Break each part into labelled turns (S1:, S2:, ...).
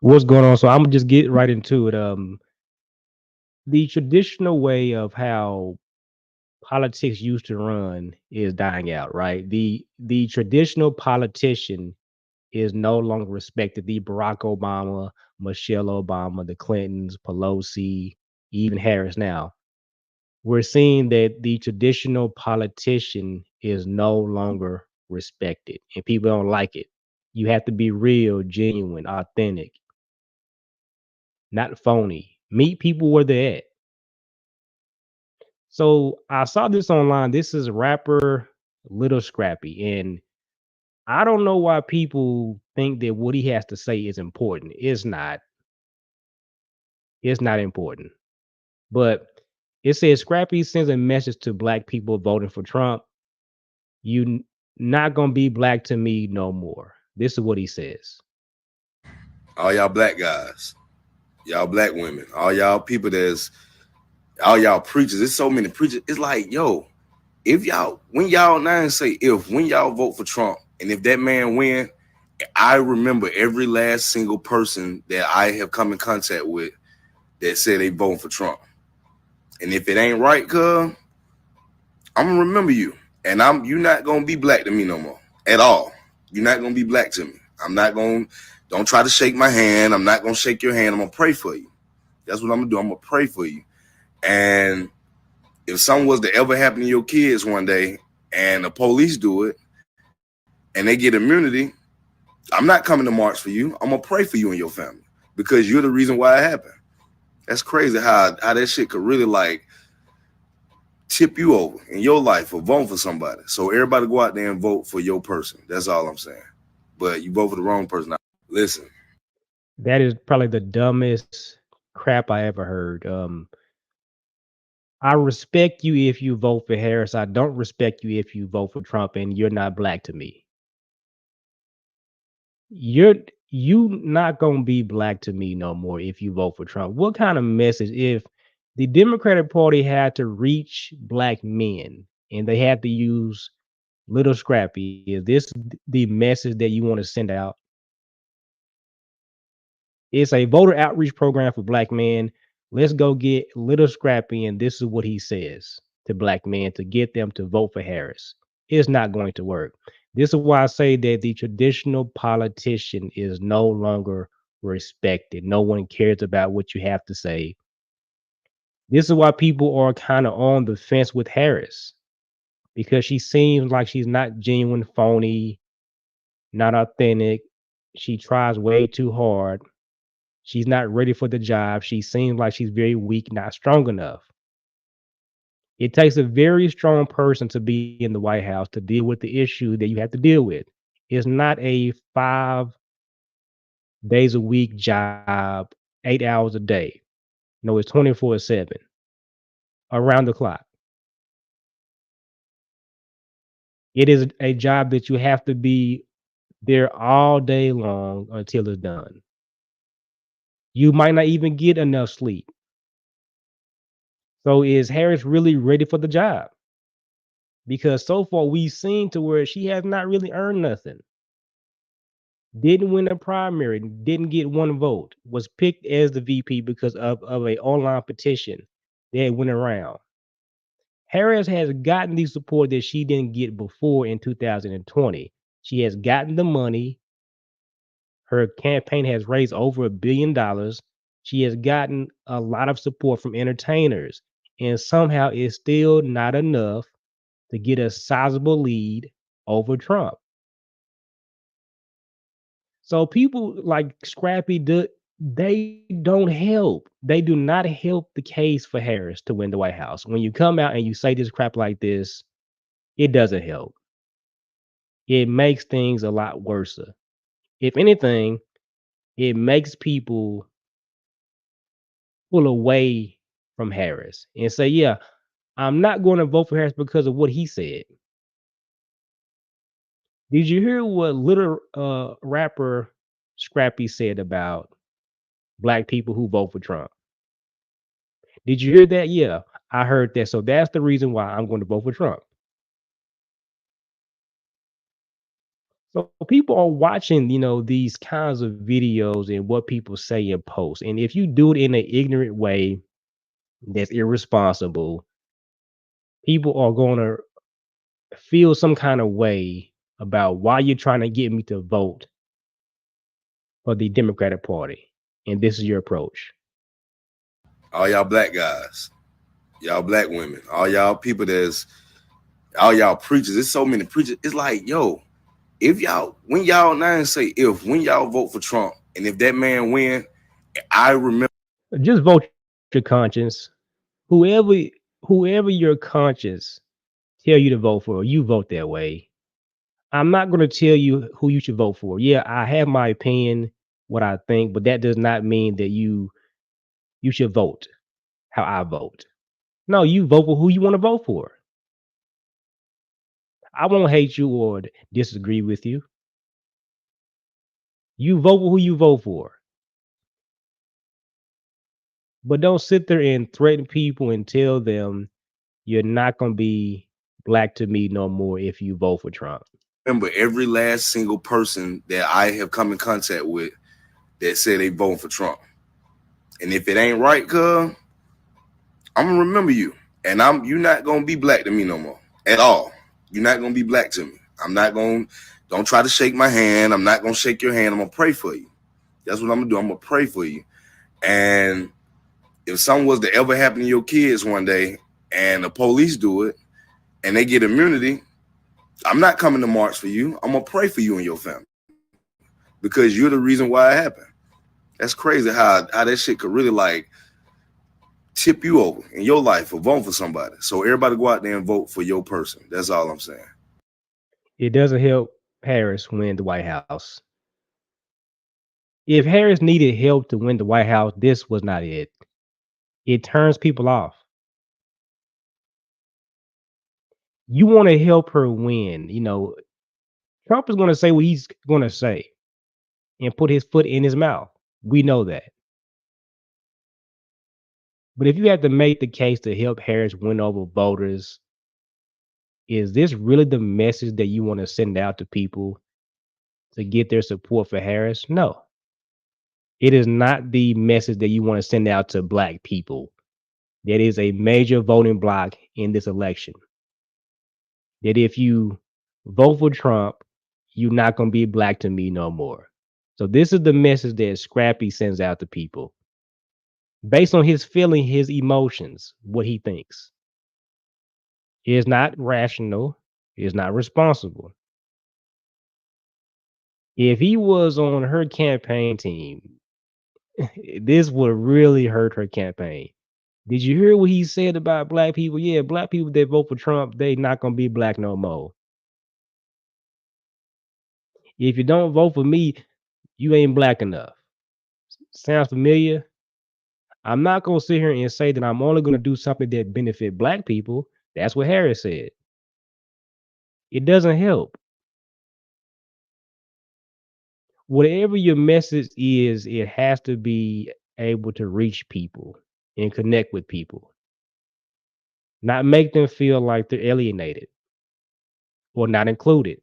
S1: What's going on? So I'm gonna just get right into it. The traditional way of how politics used to run is dying out, right? The traditional politician is no longer respected. The Barack Obama, Michelle Obama, the Clintons, Pelosi, even Harris now. We're seeing that the traditional politician is no longer respected and people don't like it. You have to be real, genuine, authentic, not phony. Meet people where they're at. So I saw this online. This is rapper Little Scrappy, and I don't know why people think that what he has to say is important. It's not. It's not important. But it says Scrappy sends a message to black people voting for Trump. Not gonna be black to me no more. This is what he says.
S2: All y'all black guys, y'all black women, all y'all people all y'all preachers. There's so many preachers. It's like, yo, if y'all, when y'all now say if, when y'all vote for Trump, and if that man win, I remember every last single person that I have come in contact with that said they voting for Trump. And if it ain't right, cuz I'm gonna remember you. And you're not gonna be black to me no more. At all. You're not gonna be black to me. I'm not gonna don't try to shake my hand. I'm not gonna shake your hand. I'm gonna pray for you. That's what I'm gonna do. I'm gonna pray for you. And if something was to ever happen to your kids one day and the police do it and they get immunity, I'm not coming to march for you. I'm gonna pray for you and your family because you're the reason why it happened. That's crazy how that shit could really like tip you over in your life for voting for somebody. So everybody go out there and vote for your person. That's all I'm saying. But you vote for the wrong person. Listen,
S1: That is probably the dumbest crap I ever heard. I respect you if you vote for Harris. I don't respect you if you vote for Trump and you're not black to me. You're you not gonna be black to me no more if you vote for Trump. What kind of message if the Democratic Party had to reach black men and they had to use Little Scrappy? Is this the message that you want to send out? It's a voter outreach program for black men. Let's go get Little Scrappy, and this is what he says to black men to get them to vote for Harris. It's not going to work. This is why I say that the traditional politician is no longer respected. No one cares about what you have to say. This is why people are kind of on the fence with Harris because she seems like she's not genuine, phony, not authentic. She tries way too hard. She's not ready for the job. She seems like she's very weak, not strong enough. It takes a very strong person to be in the White House to deal with the issue that you have to deal with. It's not a 5 days a week job, 8 hours a day. No, it's 24/7, around the clock. It is a job that you have to be there all day long until it's done. You might not even get enough sleep. So is Harris really ready for the job? Because so far we've seen to where she has not really earned nothing. Didn't win a primary, didn't get one vote, was picked as the VP because of a online petition that went around. Harris has gotten the support that she didn't get before in 2020. She has gotten the money. Her campaign has raised over $1 billion. She has gotten a lot of support from entertainers, and somehow it's still not enough to get a sizable lead over Trump. So people like Scrappy they don't help. They do not help the case for Harris to win the White House. When you come out and you say this crap like this, it doesn't help. It makes things a lot worse. If anything, it makes people pull away from Harris and say, yeah, I'm not going to vote for Harris because of what he said. Did you hear what little rapper Scrappy said about black people who vote for Trump? Did you hear that? Yeah, I heard that. So that's the reason why I'm going to vote for Trump. So people are watching, these kinds of videos and what people say and post. And if you do it in an ignorant way that's irresponsible, people are going to feel some kind of way about why you're trying to get me to vote for the Democratic Party. And this is your approach.
S2: All y'all black guys, y'all black women, all y'all people that's all y'all preachers. There's so many preachers. It's like, yo, if y'all when y'all now say if when y'all vote for Trump and if that man win, I remember
S1: Just vote your conscience. Whoever whoever your conscience tell you to vote for, you vote that way. I'm not going to tell you who you should vote for. Yeah, I have my opinion, what I think, but that does not mean that you should vote how I vote. No, you vote for who you want to vote for. I won't hate you or disagree with you. You vote for who you vote for. But don't sit there and threaten people and tell them you're not going to be black to me no more if you vote for Trump.
S2: every last single person that I have come in contact with that said they voting for Trump. And if it ain't right, cuz I'm gonna remember you. And you're not gonna be black to me no more. At all. You're not gonna be black to me. I'm not gonna don't try to shake my hand. I'm not gonna shake your hand. I'm gonna pray for you. That's what I'm gonna do. I'm gonna pray for you. And if something was to ever happen to your kids one day and the police do it and they get immunity, I'm not coming to march for you. I'm gonna pray for you and your family because you're the reason why it happened. That's crazy how that shit could really like tip you over in your life for voting for somebody. So everybody go out there and vote for your person. That's all I'm saying.
S1: It doesn't help Harris win the White House. If Harris needed help to win the White House, this was not it. It turns people off. You want to help her win. Trump is going to say what he's going to say and put his foot in his mouth. We know that. But if you have to make the case to help Harris win over voters, is this really the message that you want to send out to people to get their support for Harris? No. It is not the message that you want to send out to black people. That is a major voting block in this election. That if you vote for Trump, you're not going to be black to me no more. So this is the message that Scrappy sends out to people based on his feeling, his emotions, what he thinks. It is not rational. It is not responsible. If he was on her campaign team, this would really hurt her campaign. Did you hear what he said about black people? Yeah, black people that vote for Trump, they not gonna be black no more. If you don't vote for me, you ain't black enough. Sounds familiar? I'm not gonna sit here and say that I'm only gonna do something that benefit black people. That's what Harris said. It doesn't help. Whatever your message is, it has to be able to reach people and connect with people, not make them feel like they're alienated or not included.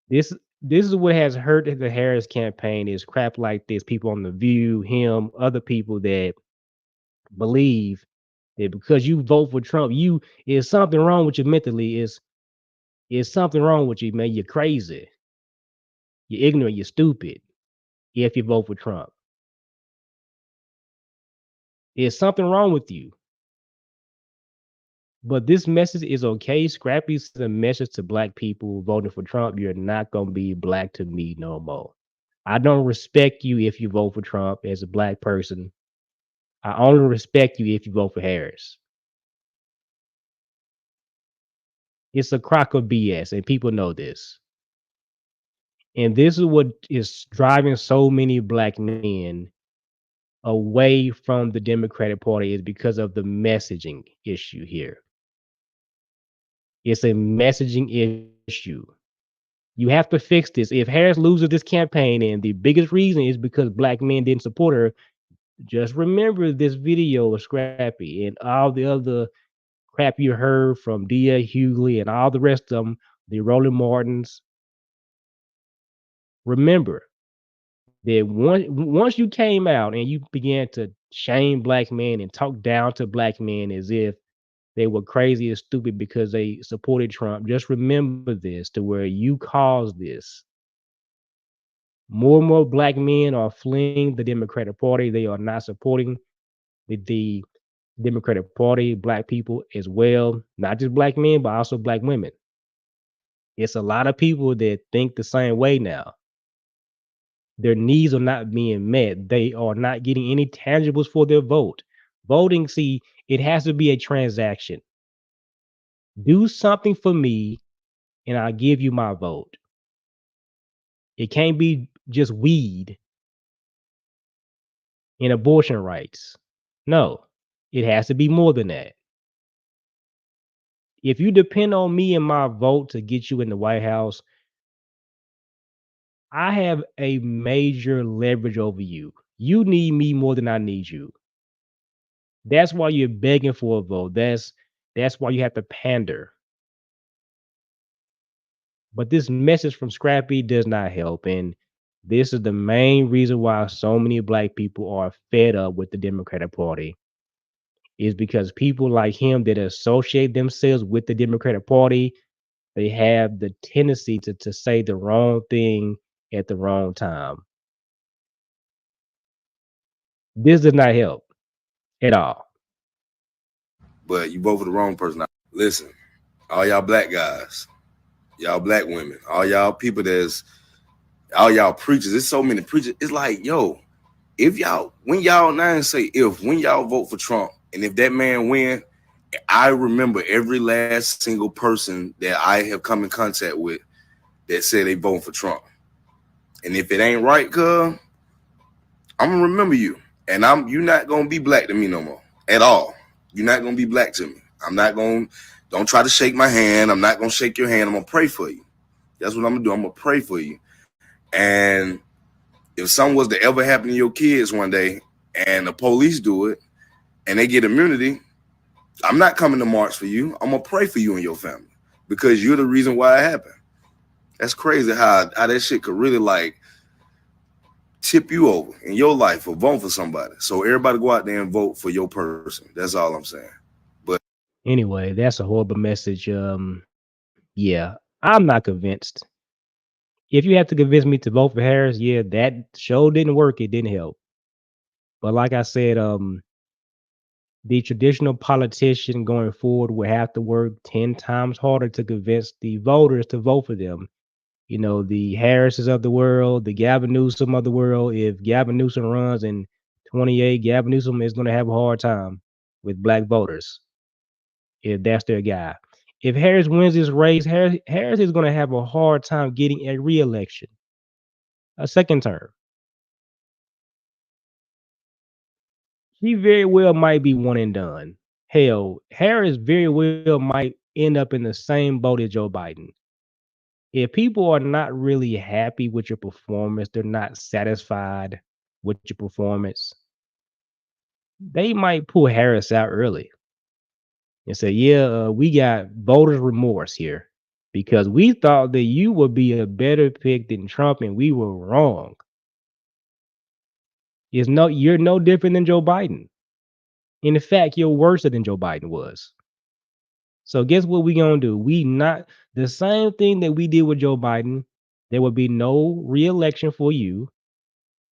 S1: This this is what has hurt the Harris campaign is crap like this. People on the View, him, other people that believe that because you vote for Trump, you is something wrong with you mentally. Is something wrong with you, man? You're crazy. You're ignorant. You're stupid. If you vote for Trump, is something wrong with you. But this message is okay. Scrappy sends a message to black people voting for Trump. You're not gonna be black to me no more. I don't respect you if you vote for Trump as a black person. I only respect you if you vote for Harris. It's a crock of BS, and people know this. And this is what is driving so many black men away from the Democratic Party is because of the messaging issue here. It's a messaging issue. You have to fix this. If Harris loses this campaign, and the biggest reason is because black men didn't support her, just remember this video of Scrappy and all the other crap you heard from D.A. Hughley and all the rest of them, the Roland Martins, Remember that once you came out and you began to shame black men and talk down to black men as if they were crazy and stupid because they supported Trump, just remember this to where you caused this. More and more black men are fleeing the Democratic Party. They are not supporting the Democratic Party, black people as well, not just black men, but also black women. It's a lot of people that think the same way now. Their needs are not being met. They are not getting any tangibles for their vote. Voting, see, it has to be a transaction. Do something for me and I'll give you my vote. It can't be just weed and abortion rights. No, it has to be more than that. If you depend on me and my vote to get you in the White House, I have a major leverage over you. You need me more than I need you. That's why you're begging for a vote. That's why you have to pander. But this message from Scrappy does not help. And this is the main reason why so many black people are fed up with the Democratic Party. Is because people like him that associate themselves with the Democratic Party, they have the tendency to say the wrong thing at the wrong time. This does not help at all.
S2: But you vote for the wrong person. Listen, all y'all black guys, y'all black women, all y'all people that's all y'all preachers. There's so many preachers. It's like, yo, if y'all when y'all now say if when y'all vote for Trump and if that man win, I remember every last single person that I have come in contact with that said they vote for Trump. And if it ain't right, cuz I'm gonna remember you. And you're not gonna be black to me no more. At all. You're not gonna be black to me. I'm not gonna don't try to shake my hand. I'm not gonna shake your hand. I'm gonna pray for you. That's what I'm gonna do. I'm gonna pray for you. And if something was to ever happen to your kids one day and the police do it and they get immunity, I'm not coming to march for you. I'm gonna pray for you and your family because you're the reason why it happened. That's crazy how that shit could really like tip you over in your life for voting for somebody. So everybody go out there and vote for your person. That's all I'm saying. But
S1: Anyway, that's a horrible message. Yeah, I'm not convinced. If you have to convince me to vote for Harris, yeah, that show didn't work. It didn't help. But like I said, the traditional politician going forward will have to work 10 times harder to convince the voters to vote for them. You know, the Harrises of the world, the Gavin Newsom of the world. If Gavin Newsom runs in 28, Gavin Newsom is going to have a hard time with black voters if that's their guy. If Harris wins this race, Harris is going to have a hard time getting a reelection, a second term. He very well might be one and done. Hell, Harris very well might end up in the same boat as Joe Biden. If people are not really happy with your performance, they're not satisfied with your performance, they might pull Harris out early and say, yeah, we got voters' remorse here because we thought that you would be a better pick than Trump and we were wrong. You're no different than Joe Biden. In fact, you're worse than Joe Biden was. So guess what we gonna do? We not the same thing that we did with Joe Biden. There will be no reelection for you.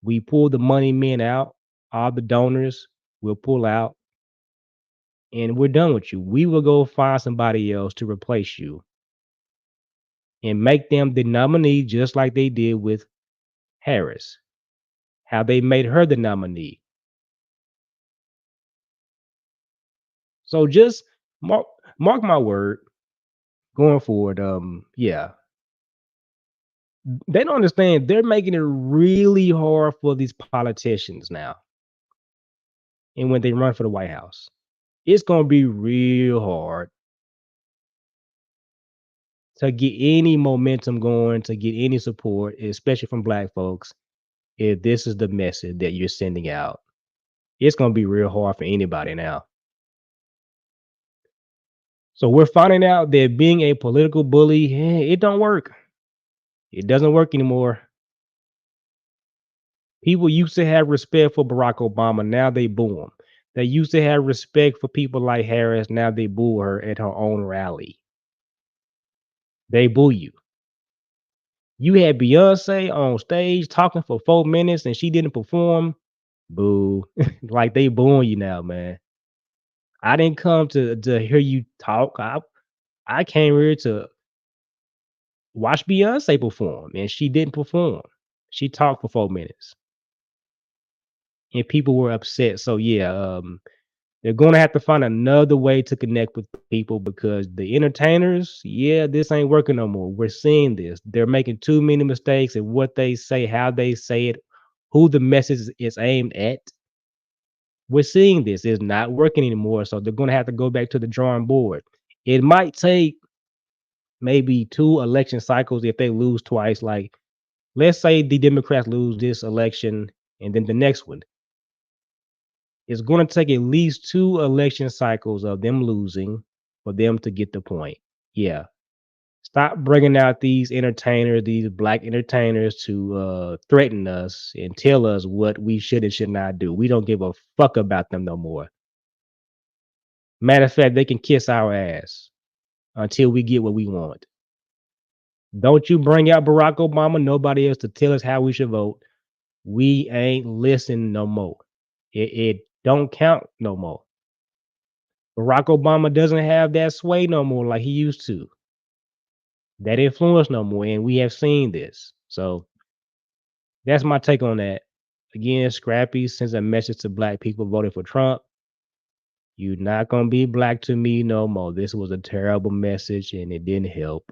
S1: We pull the money men out, all the donors will pull out, and we're done with you. We will go find somebody else to replace you and make them the nominee just like they did with Harris. How they made her the nominee. So just mark my word going forward. Yeah, they don't understand. They're making it really hard for these politicians now. And when they run for the White House, it's going to be real hard to get any momentum going, to get any support, especially from black folks, if this is the message that you're sending out. It's going to be real hard for anybody now. So we're finding out that being a political bully, it don't work. It doesn't work anymore. People used to have respect for Barack Obama. Now they boo him. They used to have respect for people like Harris. Now they boo her at her own rally. They boo you. You had Beyonce on stage talking for 4 minutes and she didn't perform. Boo. Like they booing you now, man. I didn't come to hear you talk. I came here to watch Beyonce perform, and she didn't perform. She talked for 4 minutes, and people were upset. So yeah, they're gonna have to find another way to connect with people because the entertainers, yeah, this ain't working no more. We're seeing this. They're making too many mistakes in what they say, how they say it, who the message is aimed at. We're seeing this. It's not working anymore. So they're gonna have to go back to the drawing board. It might take maybe 2 election cycles if they lose twice. Like, let's say the Democrats lose this election and then the next one. It's going to take at least 2 election cycles of them losing for them to get the point. Yeah. Stop bringing out these entertainers, these black entertainers to threaten us and tell us what we should and should not do. We don't give a fuck about them no more. Matter of fact, they can kiss our ass until we get what we want. Don't you bring out Barack Obama, nobody else to tell us how we should vote. We ain't listening no more. It don't count no more. Barack Obama doesn't have that sway no more like he used to. That influence no more, and we have seen this. So that's my take on that. Again, Scrappy sends a message to black people voting for Trump. You're not gonna be black to me no more. This was a terrible message and it didn't help.